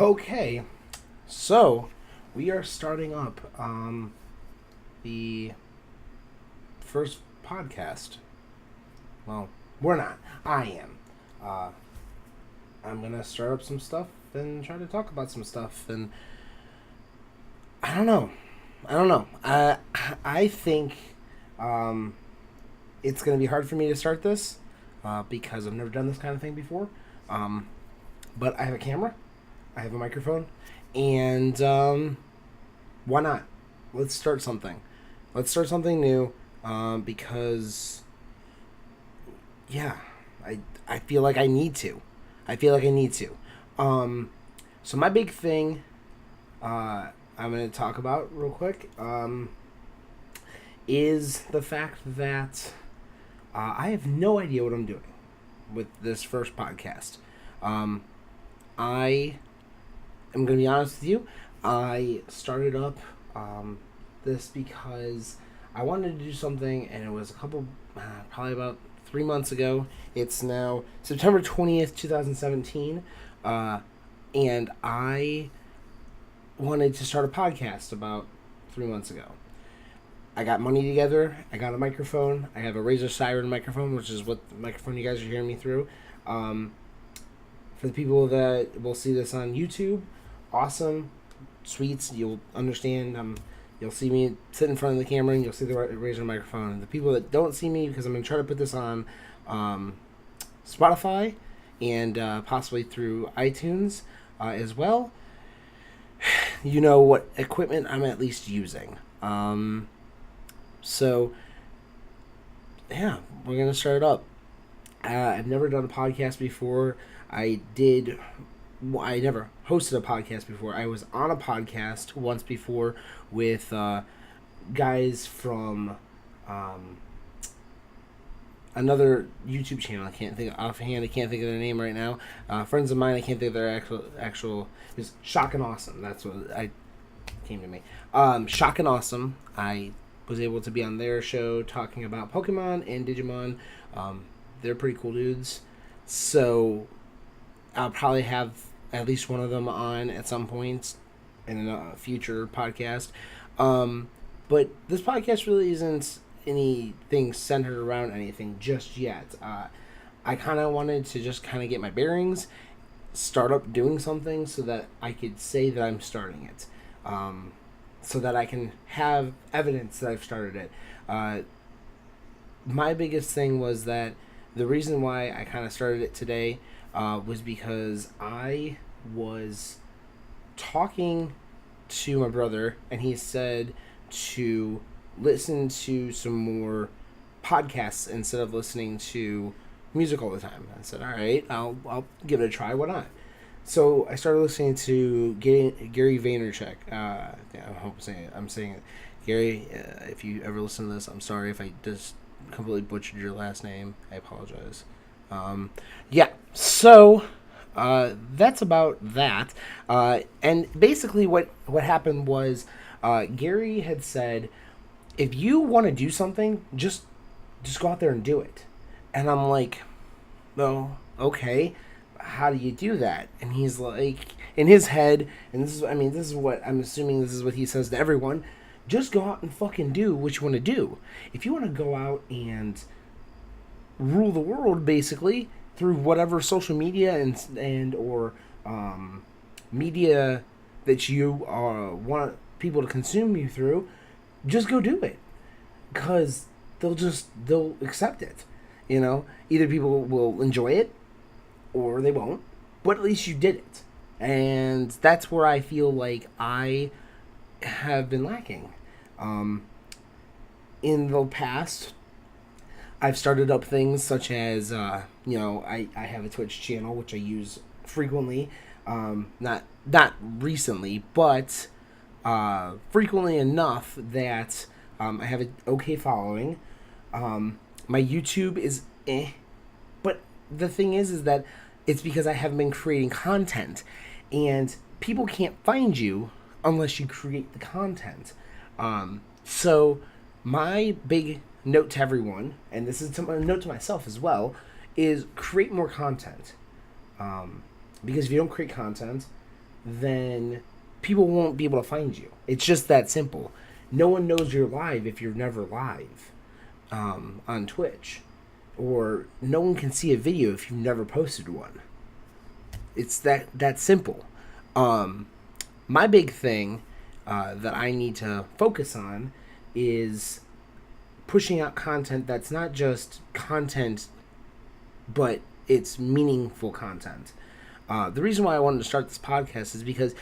Okay, so we are starting up the first podcast. Well, we're not. I am. Uh, I'm gonna start up some stuff and try to talk about some stuff, and I don't know. I think um, it's gonna be hard for me to start this because I've never done this kind of thing before. Um, but I have a camera. I have a microphone, and why not? Let's start something. Let's start something new, because yeah, I feel like I need to. Um, so my big thing, I'm gonna talk about real quick, is the fact that I have no idea what I'm doing with this first podcast. I I'm going to be honest with you. I started up this because I wanted to do something, and it was probably about 3 months ago. It's now September 20th, 2017, and I wanted to start a podcast about 3 months ago. I got money together. I got a microphone. I have a Razer Siren microphone, which is what the microphone you guys are hearing me through. For the people that will see this on YouTube, awesome, sweets, you'll understand. You'll see me sit in front of the camera, and you'll see the Razer microphone. The people that don't see me, because I'm going to try to put this on Spotify and possibly through iTunes as well, you know what equipment I'm at least using. So, yeah, we're going to start it up. I've never done a podcast before. I never hosted a podcast before. I was on a podcast once before with guys from another YouTube channel. I can't think of their name right now. Friends of mine, I can't think of their actual. It's Shock and Awesome. That's what came to me. Shock and Awesome. I was able to be on their show talking about Pokemon and Digimon. They're pretty cool dudes. So I'll probably have at least one of them on at some point in a future podcast. But this podcast really isn't anything centered around anything just yet. I kind of wanted to just kind of get my bearings, start up doing something so that I could say that I'm starting it. So that I can have evidence that I've started it. My biggest thing was that the reason why I kind of started it today was because I was talking to my brother, and he said to listen to some more podcasts instead of listening to music all the time. I said, all right, I'll give it a try. Why not? So I started listening to Gary Vaynerchuk. I hope I'm saying it. Gary, if you ever listen to this, I'm sorry if I just completely butchered your last name. I apologize. So that's about that. And basically what happened was Gary had said, if you want to do something, just go out there and do it. And I'm like, well, okay, how do you do that? And he's like, in his head, and this is what I'm assuming this is what he says to everyone, just go out and fucking do what you want to do. If you want to go out and rule the world, basically, through whatever social media and or media that you want people to consume you through, just go do it. Because they'll accept it. You know, either people will enjoy it or they won't, but at least you did it. And that's where I feel like I have been lacking. In the past, I've started up things such as, I have a Twitch channel, which I use frequently. Not recently, but frequently enough that I have an okay following. My YouTube is but the thing is that it's because I haven't been creating content, and people can't find you unless you create the content. So my big note to everyone, and this is a note to myself as well, is create more content. Because if you don't create content, then people won't be able to find you. It's just that simple. No one knows you're live if you're never live on Twitch. Or no one can see a video if you've never posted one. It's that simple. My big thing that I need to focus on is pushing out content that's not just content, but it's meaningful content. The reason why I wanted to start this podcast is because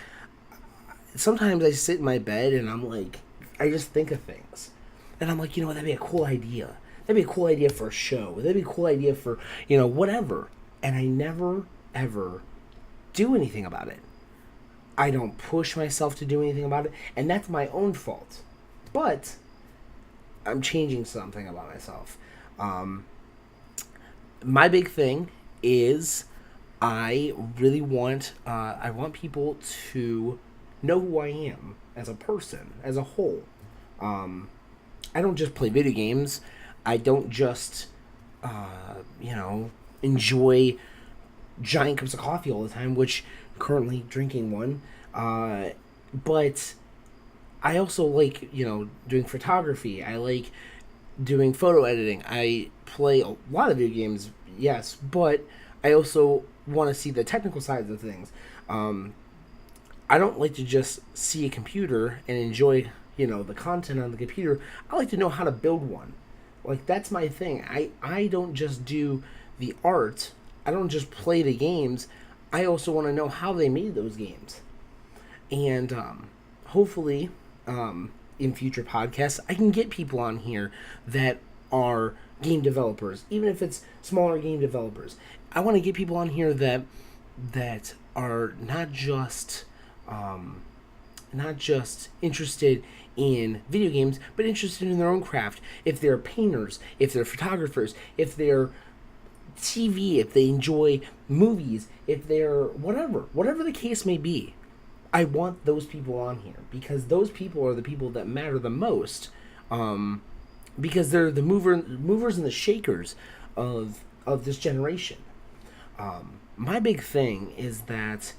sometimes I sit in my bed and I'm like, I just think of things. And I'm like, that'd be a cool idea. That'd be a cool idea for a show. That'd be a cool idea for, whatever. And I never, ever do anything about it. I don't push myself to do anything about it. And that's my own fault. But I'm changing something about myself. My big thing is I really want people to know who I am as a person, as a whole. I don't just play video games. I don't just, enjoy giant cups of coffee all the time, which currently drinking one. But I also like, doing photography. I like doing photo editing. I play a lot of video games, yes, but I also want to see the technical sides of things. I don't like to just see a computer and enjoy, the content on the computer. I like to know how to build one. Like, that's my thing. I don't just do the art. I don't just play the games. I also want to know how they made those games. And hopefully, in future podcasts, I can get people on here that are game developers, even if it's smaller game developers. I want to get people on here that are not just interested in video games, but interested in their own craft. If they're painters, if they're photographers, if they're TV, if they enjoy movies, if they're whatever the case may be, I want those people on here because those people are the people that matter the most, because they're the movers and the shakers of this generation. My big thing is that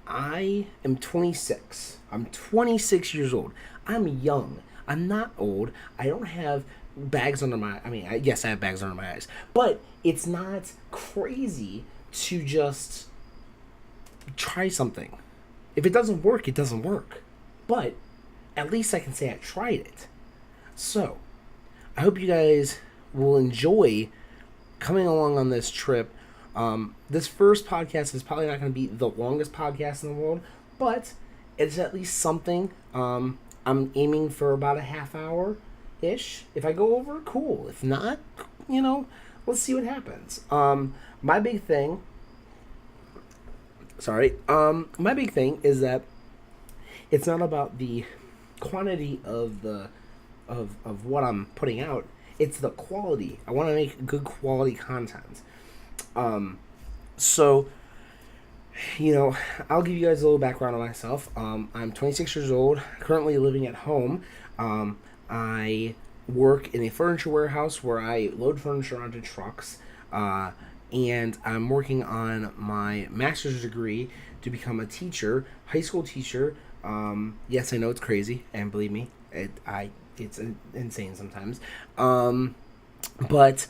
I am 26. I'm 26 years old. I'm young. I'm not old. I don't have bags under my... yes, I have bags under my eyes. But it's not crazy to just try something. If it doesn't work, it doesn't work. But at least I can say I tried it. So, I hope you guys will enjoy coming along on this trip. This first podcast is probably not going to be the longest podcast in the world, but it's at least something. I'm aiming for about a half hour-ish. If I go over, cool. If not, let's see what happens. My big thing is that it's not about the quantity of what I'm putting out. It's the quality. I want to make good quality content. So, I'll give you guys a little background on myself. I'm 26 years old, currently living at home. I work in a furniture warehouse where I load furniture onto trucks, and I'm working on my master's degree to become a teacher, high school teacher. Yes, I know it's crazy, and believe me, it's insane sometimes. But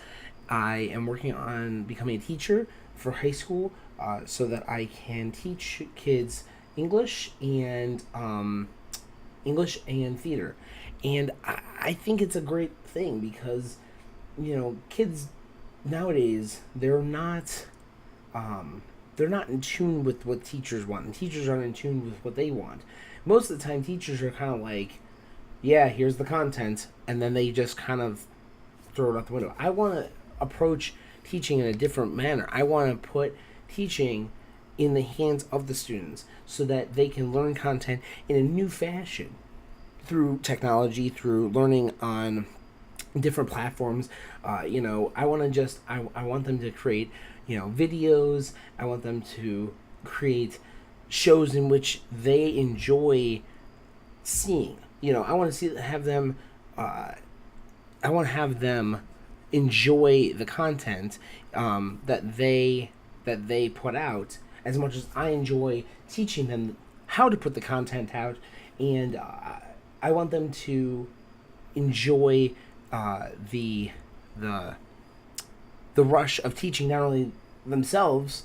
I am working on becoming a teacher for high school, so that I can teach kids English and theater. And I think it's a great thing because, kids nowadays, they're not in tune with what teachers want, and teachers aren't in tune with what they want. Most of the time, teachers are kind of like, yeah, here's the content, and then they just kind of throw it out the window. I want to approach teaching in a different manner. I want to put teaching in the hands of the students so that they can learn content in a new fashion through technology, through learning on different platforms. I want them to create, videos. I want them to create shows in which they enjoy seeing. I want to have them enjoy the content that they put out, as much as I enjoy teaching them how to put the content out, and I want them to enjoy the rush of teaching not only themselves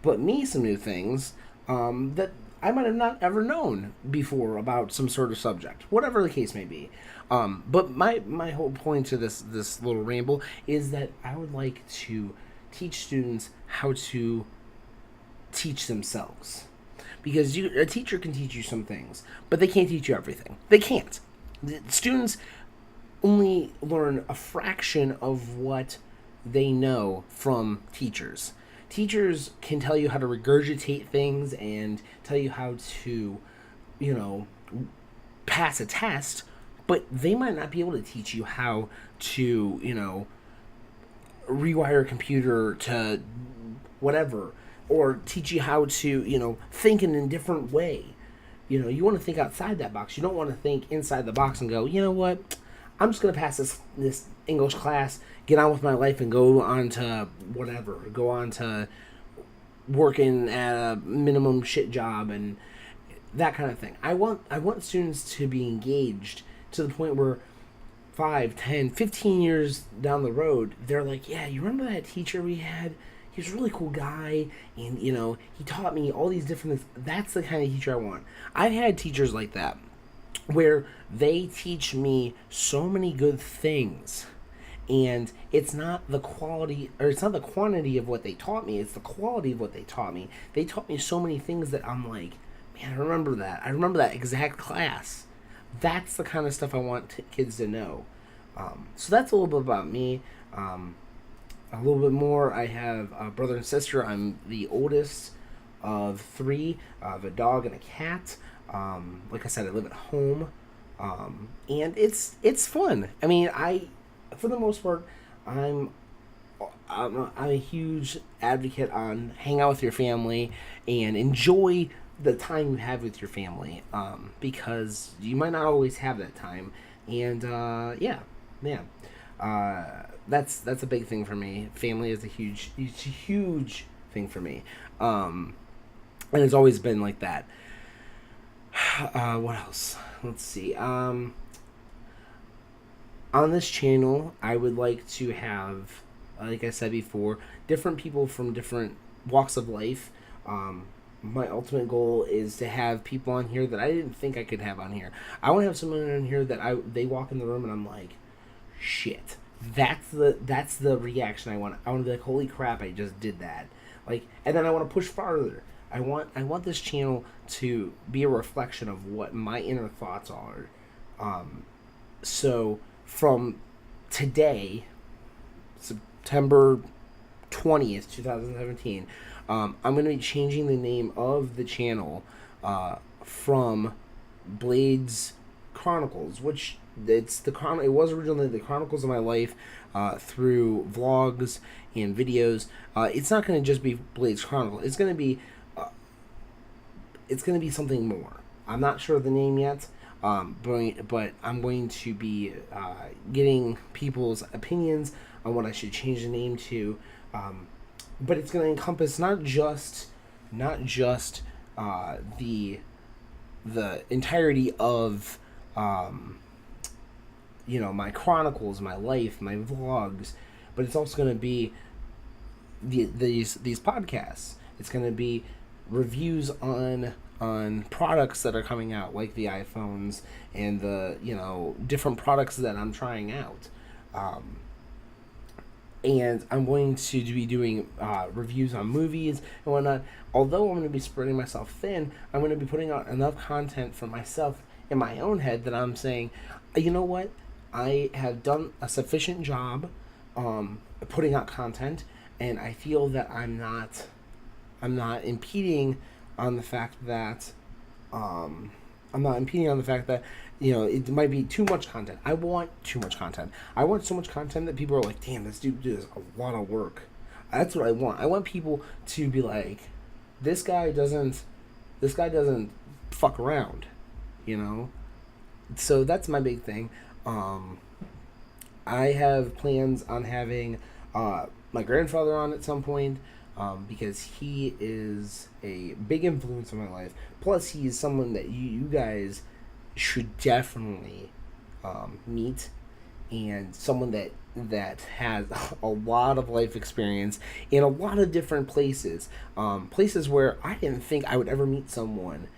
but me some new things that I might have not ever known before about some sort of subject, whatever the case may be. But my whole point to this little ramble is that I would like to teach students how to teach themselves. Because a teacher can teach you some things, but they can't teach you everything. They can't. The students only learn a fraction of what they know from teachers. Teachers can tell you how to regurgitate things and tell you how to, pass a test, but they might not be able to teach you how to, rewire a computer to whatever, or teach you how to, think in a different way. You want to think outside that box. You don't want to think inside the box and go, you know what, I'm just going to pass this English class, get on with my life, and go on to whatever. Go on to working at a minimum shit job and that kind of thing. I want students to be engaged to the point where 5, 10, 15 years down the road, they're like, yeah, you remember that teacher we had? He was a really cool guy, and, he taught me all these different things. That's the kind of teacher I want. I've had teachers like that, where they teach me so many good things, and it's not the quality, or it's not the quantity of what they taught me, it's the quality of what they taught me. They taught me so many things that I'm like, man, I remember that exact class. That's the kind of stuff I want kids to know. So that's a little bit about me. A little bit more, I have a brother and sister. I'm the oldest of 3. I have a dog and a cat. Like I said, I live at home. And it's fun. I mean, for the most part, I'm a huge advocate on hang out with your family and enjoy the time you have with your family, because you might not always have that time. And that's a big thing for me. Family is a huge thing for me, and it's always been like that. What else? Let's see. On this channel, I would like to have, like I said before, different people from different walks of life. My ultimate goal is to have people on here that I didn't think I could have on here. I want to have someone on here that they walk in the room and I'm like, shit. That's the reaction I want. I want to be like, holy crap, I just did that. Like, and then I want to push farther. I want this channel to be a reflection of what my inner thoughts are. So from today, September 20th, 2017, I'm going to be changing the name of the channel from Blades Chronicles, which it was originally the Chronicles of My Life, through vlogs and videos. It's not going to just be Blades Chronicle. It's going to be something more. I'm not sure of the name yet, but I'm going to be getting people's opinions on what I should change the name to. But it's going to encompass not just the entirety of my chronicles, my life, my vlogs, but it's also going to be these podcasts. It's going to be reviews on products that are coming out, like the iPhones and the different products that I'm trying out. And I'm going to be doing reviews on movies and whatnot. Although I'm going to be spreading myself thin, I'm going to be putting out enough content for myself in my own head that I'm saying, you know what? I have done a sufficient job putting out content, and I feel that I'm not impeding on the fact that it might be too much content. I want too much content. I want so much content that people are like, damn, this dude does a lot of work. That's what I want. I want people to be like, this guy doesn't fuck around, So that's my big thing. I have plans on having my grandfather on at some point. because he is a big influence in my life. Plus, he is someone that you guys should definitely meet, and someone that has a lot of life experience in a lot of different places, places where I didn't think I would ever meet someone.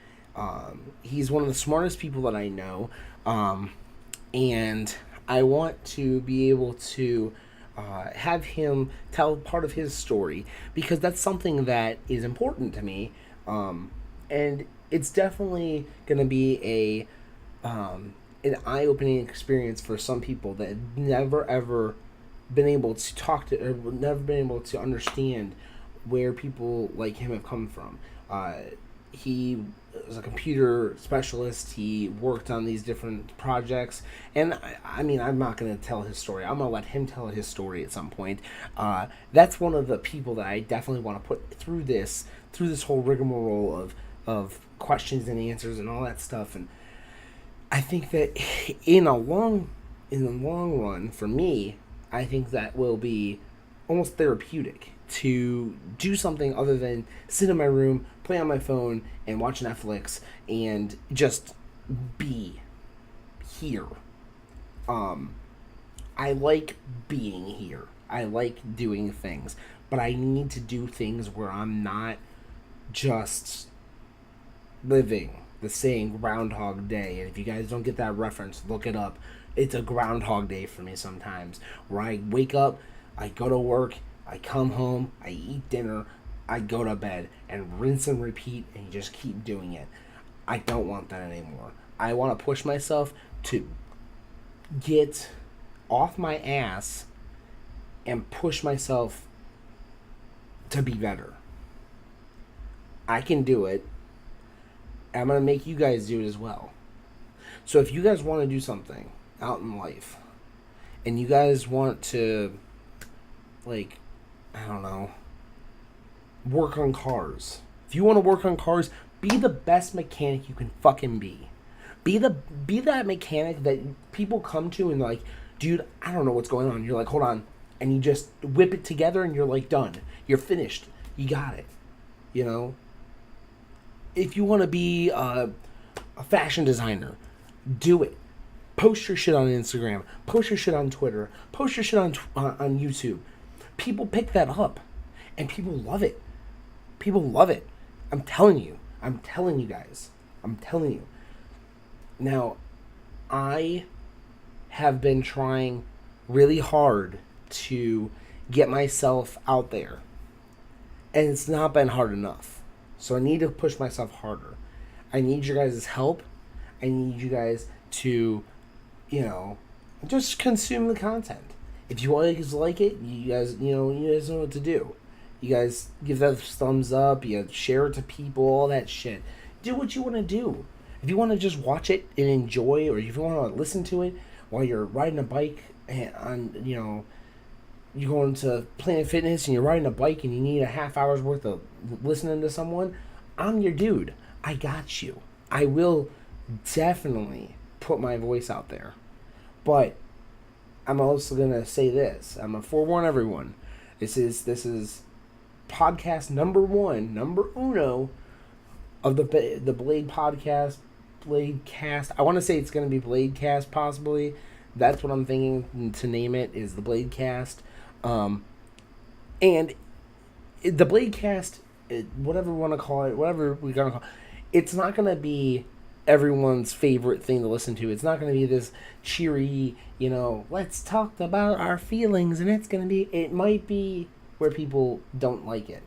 He's one of the smartest people that I know, and I want to be able to have him tell part of his story, because that's something that is important to me, and it's definitely going to be an eye-opening experience for some people that have never ever been able to talk to, or never been able to understand where people like him have come from. He was a computer specialist. He worked on these different projects, and I mean, I'm not going to tell his story. I'm going to let him tell his story at some point. That's one of the people that I definitely want to put through this whole rigmarole of questions and answers and all that stuff. And I think that in the long run, for me, I think that will be almost therapeutic to do something other than sit in my room, play on my phone, and watch Netflix and just be here. I like being here. I like doing things, but I need to do things where I'm not just living the same Groundhog Day. And if you guys don't get that reference, look it up. It's a Groundhog Day for me sometimes, where I wake up, I go to work, I come home, I eat dinner, I go to bed, and rinse and repeat, and you just keep doing it. I don't want that anymore. I want to push myself to get off my ass and push myself to be better. I can do it. I'm going to make you guys do it as well. So if you guys want to do something out in life, and you guys want to, like, I don't know, work on cars. If you want to work on cars, be the best mechanic you can fucking be. Be that mechanic that people come to and like, dude, I don't know what's going on. You're like, hold on. And you just whip it together and you're like, done. You're finished. You got it. You know? If you want to be a fashion designer, do it. Post your shit on Instagram. Post your shit on Twitter. Post your shit on YouTube. People pick that up. And people love it. People love it. I'm telling you. I'm telling you guys. I'm telling you. Now, I have been trying really hard to get myself out there. And it's not been hard enough. So I need to push myself harder. I need your guys' help. I need you guys to, just consume the content. If you guys like it, you guys know what to do. You guys give that thumbs up, you share it to people, all that shit. Do what you want to do. If you want to just watch it and enjoy, or if you want to listen to it while you're riding a bike and you're going to Planet Fitness and you're riding a bike and you need a half hour's worth of listening to someone, I'm your dude. I got you. I will definitely put my voice out there. But I'm also going to say this. I'm going to forewarn everyone. This is podcast number uno of the Blade podcast, Bladecast. I want to say it's going to be Bladecast, possibly. That's what I'm thinking to name it, is the Bladecast. And the Bladecast, whatever we want to call it, whatever we're going to call it, it's not going to be everyone's favorite thing to listen to. It's not going to be this cheery, let's talk about our feelings, and it might be where people don't like it.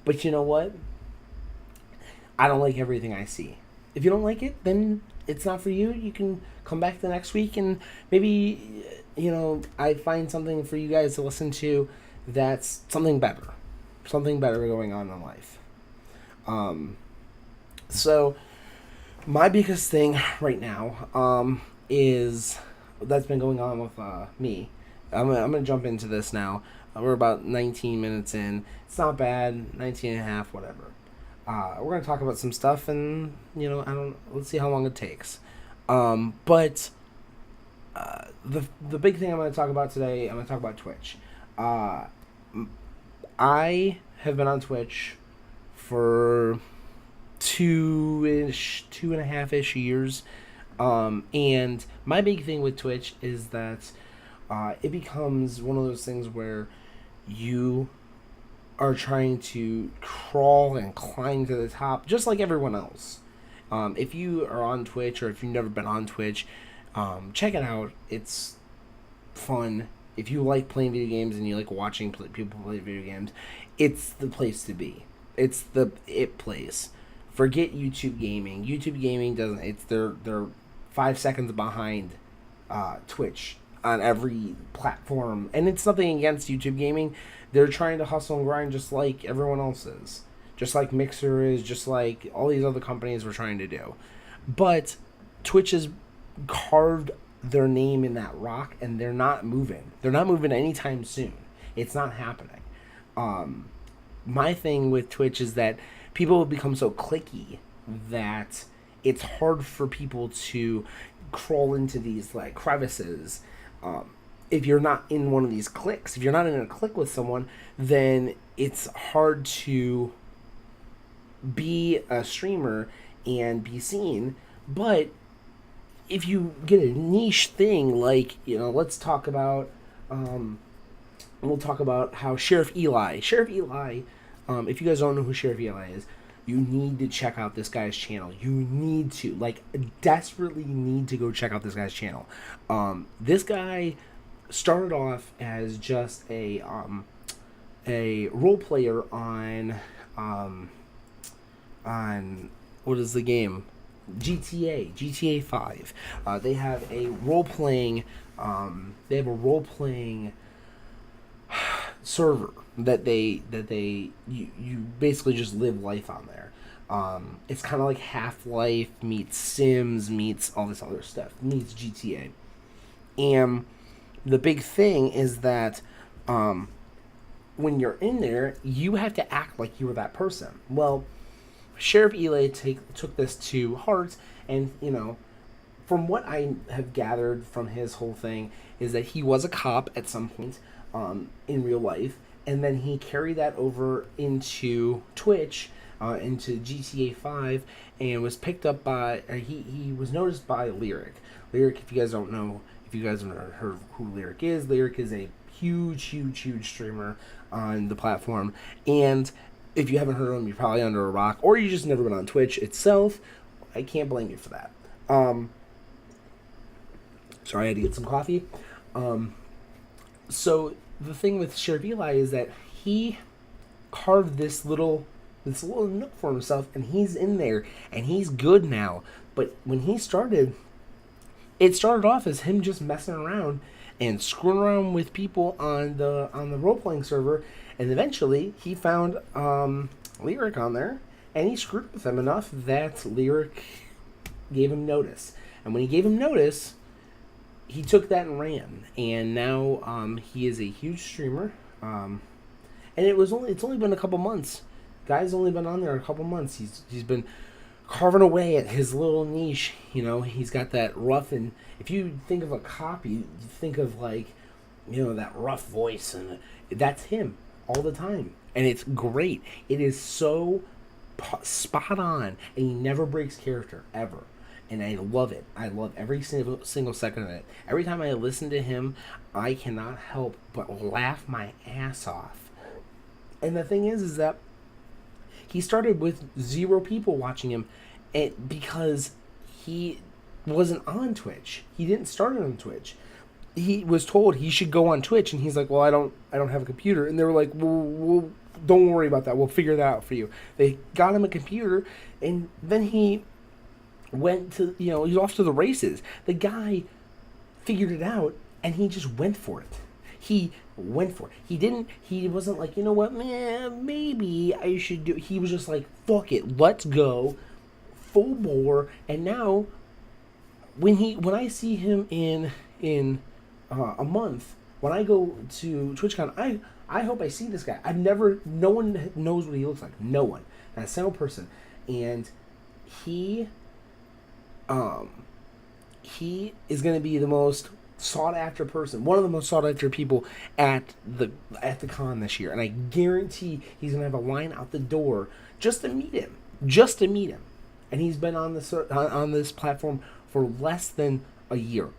But you know what? I don't like everything I see. If you don't like it, then it's not for you. You can come back the next week and maybe, I find something for you guys to listen to that's something better going on in life. So my biggest thing right now is that's been going on with me. I'm gonna jump into this now. We're about 19 minutes in. It's not bad. 19 and a half, whatever. We're gonna talk about some stuff, and let's see how long it takes. But the big thing I'm gonna talk about today, I'm gonna talk about Twitch. I have been on Twitch for 2.5-ish years. And my big thing with Twitch is that it becomes one of those things where you are trying to crawl and climb to the top, just like everyone else. If you are on Twitch, or if you've never been on Twitch, check it out. It's fun. If you like playing video games and you like watching people play video games, it's the place to be. It's the place. Forget YouTube gaming. YouTube gaming doesn't. It's they're 5 seconds behind Twitch on every platform, and it's nothing against YouTube gaming. They're trying to hustle and grind just like everyone else is, just like Mixer is, just like all these other companies were trying to do. But Twitch has carved their name in that rock, and they're not moving. They're not moving anytime soon. It's not happening. My thing with Twitch is that people have become so cliquey that it's hard for people to crawl into these like crevices. If you're not in one of these cliques, if you're not in a clique with someone, then it's hard to be a streamer and be seen. But if you get a niche thing, like, let's talk about, we'll talk about how Sheriff Eli, if you guys don't know who Sheriff Eli is, you need to check out this guy's channel. You need to, desperately need to go check out this guy's channel. This guy started off as just a role player on what is the game? GTA 5. They have a role playing server that you basically just live life on there. It's kind of like Half-Life meets Sims meets all this other stuff meets GTA. And the big thing is that when you're in there, you have to act like you were that person. Well, Sheriff Eli took this to heart, and from what I have gathered from his whole thing is that he was a cop at some point in real life, and then he carried that over into Twitch, into GTA 5, and was picked up by he was noticed by Lyric. Lyric, if you guys don't know, if you guys have never heard who Lyric is a huge streamer on the platform, and if you haven't heard of him, you're probably under a rock, or you just never been on Twitch itself. I can't blame you for that. Sorry, I had to get some coffee. So the thing with Sheriff Eli is that he carved this little nook for himself, and he's in there, and he's good now. But when he started, it started off as him just messing around and screwing around with people on the role playing server, and eventually he found Lyric on there, and he screwed with him enough that Lyric gave him notice. And when he gave him notice, he took that and ran, and now he is a huge streamer. And it's only been a couple months. Guy's only been on there a couple months. He's been carving away at his little niche. He's got that rough, and if you think of a cop, you think of that rough voice, and that's him all the time, and it's great. It is so spot on, and he never breaks character ever. And I love it. I love every single second of it. Every time I listen to him, I cannot help but laugh my ass off. And the thing is that he started with 0 people watching him, because he wasn't on Twitch. He didn't start on Twitch. He was told he should go on Twitch, and he's like, "Well, I don't have a computer." And they were like, "Well, don't worry about that. We'll figure that out for you." They got him a computer, and then he went to, he's off to the races. The guy figured it out, and he just went for it. He wasn't like, you know what, man, maybe I should do. He was just like, fuck it, let's go, full bore. And now, when I see him in a month, when I go to TwitchCon, I hope I see this guy. No one knows what he looks like. No one, not a single person. And he is going to be the most sought after person, one of the most sought after people at the con this year, and I guarantee he's gonna have a line out the door just to meet him, and he's been on this platform for less than a year,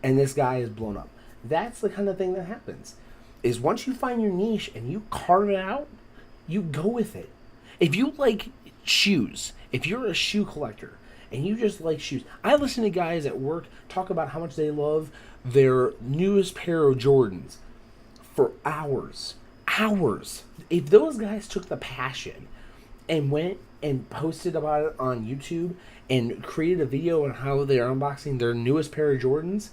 and this guy is blown up. That's the kind of thing that happens. Is once you find your niche and you carve it out, you go with it. If you like shoes, if you're a shoe collector and you just like shoes, I listen to guys at work talk about how much they love their newest pair of Jordans for hours. If those guys took the passion and went and posted about it on YouTube and created a video on how they're unboxing their newest pair of Jordans,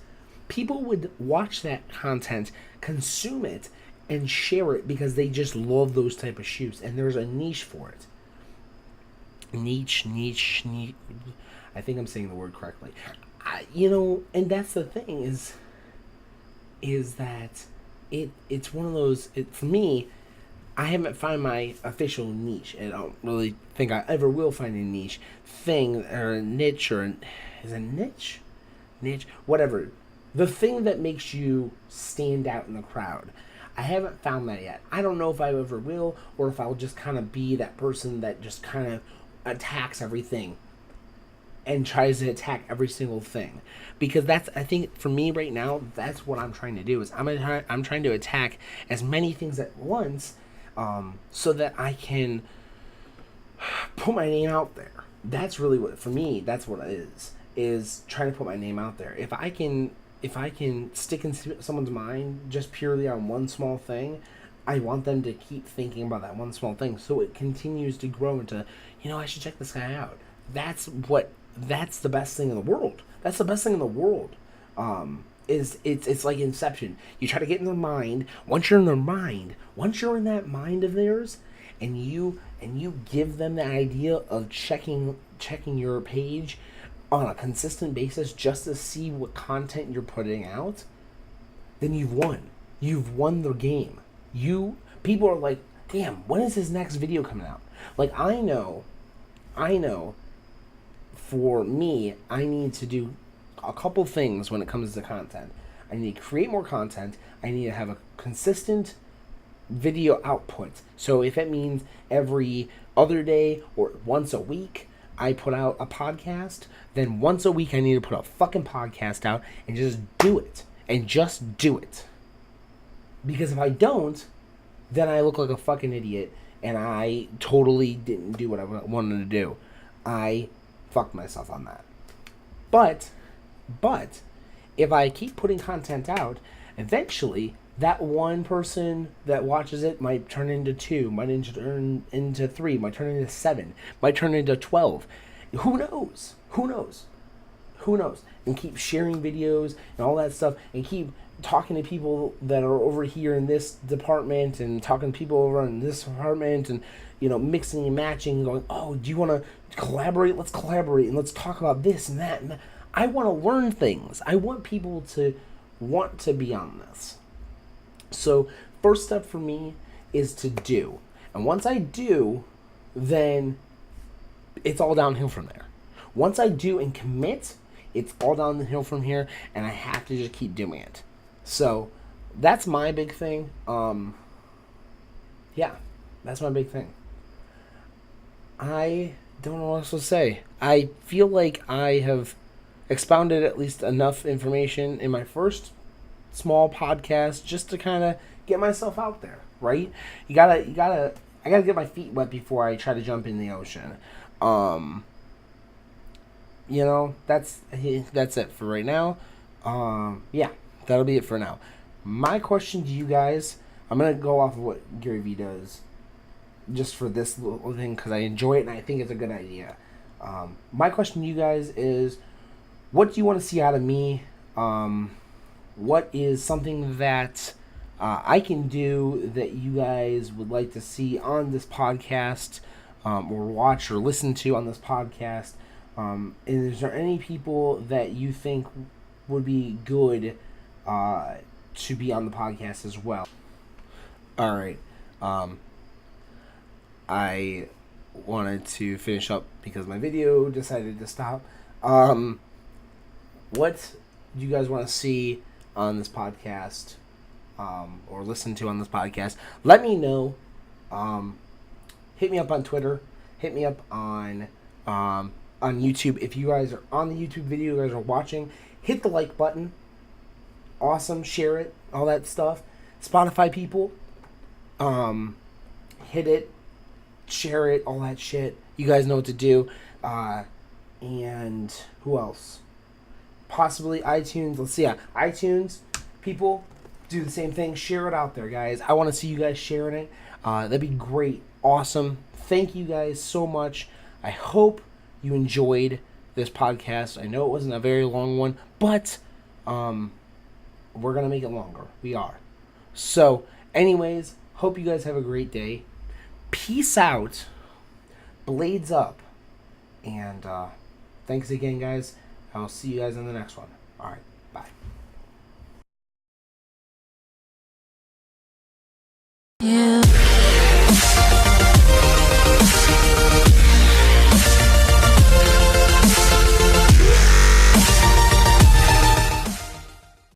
people would watch that content, consume it, and share it because they just love those type of shoes, and there's a niche for it. Niche. I think I'm saying the word correctly. And that's the thing is that it's one of those. For me, I haven't found my official niche, and I don't really think I ever will find a niche thing or a niche is a niche, whatever. The thing that makes you stand out in the crowd. I haven't found that yet. I don't know if I ever will, or if I'll just kind of be that person that just kind of attacks everything and tries to attack every single thing. Because that's, I think, for me right now, that's what I'm trying to do. Is I'm trying to attack as many things at once, so that I can put my name out there. That's really what, for me, that's what it is trying to put my name out there. If I can stick in someone's mind just purely on one small thing, I want them to keep thinking about that one small thing, so it continues to grow into, I should check this guy out. That's the best thing in the world. That's the best thing in the world. It's like Inception. You try to get in their mind. Once you're in that mind of theirs, and you give them the idea of checking your page on a consistent basis just to see what content you're putting out, then you've won. You've won the game. People are like, damn, when is his next video coming out? Like, I know, for me, I need to do a couple things when it comes to content. I need to create more content. I need to have a consistent video output. So if it means every other day or once a week I put out a podcast, then once a week I need to put a fucking podcast out and just do it. Because if I don't, then I look like a fucking idiot and I totally didn't do what I wanted to do. I fucked myself on that. But if I keep putting content out, eventually that one person that watches it might turn into 2, might turn into 3, might turn into 7, might turn into 12. Who knows? And keep sharing videos and all that stuff, and keep talking to people that are over here in this department, and talking to people over in this department, and mixing and matching, and going, oh, do you want to collaborate? Let's collaborate, and let's talk about this and that. And I want to learn things. I want people to want to be on this. So first step for me is to do. And once I do, then it's all downhill from there. Once I do and commit, it's all downhill from here, and I have to just keep doing it. So that's my big thing. Yeah, that's my big thing. I don't know what else to say. I feel like I have expounded at least enough information in my first small podcast just to kind of get myself out there, right? I gotta get my feet wet before I try to jump in the ocean. That's it for right now. Yeah, that'll be it for now. My question to you guys, I'm gonna go off of what Gary Vee does just for this little thing because I enjoy it and I think it's a good idea. My question to you guys is, what do you want to see out of me? What is something that I can do that you guys would like to see on this podcast, or watch or listen to on this podcast? And is there any people that you think would be good to be on the podcast as well? All right. I wanted to finish up because my video decided to stop. What you guys want to see on this podcast, or listen to on this podcast, let me know. Hit me up on Twitter. Hit me up on YouTube. If you guys are on the YouTube video, you guys are watching, hit the like button. Awesome. Share it. All that stuff. Spotify people, hit it. Share it. All that shit. You guys know what to do. And who else? Possibly iTunes. Let's see. Yeah, iTunes people, do the same thing. Share it out there, guys. I want to see you guys sharing it. That'd be great. Awesome. Thank you guys so much. I hope you enjoyed this podcast. I know it wasn't a very long one, but we're going to make it longer. We are. So, anyways, hope you guys have a great day. Peace out. Blades up. And thanks again, guys. I'll see you guys in the next one. All right. Bye. Yeah.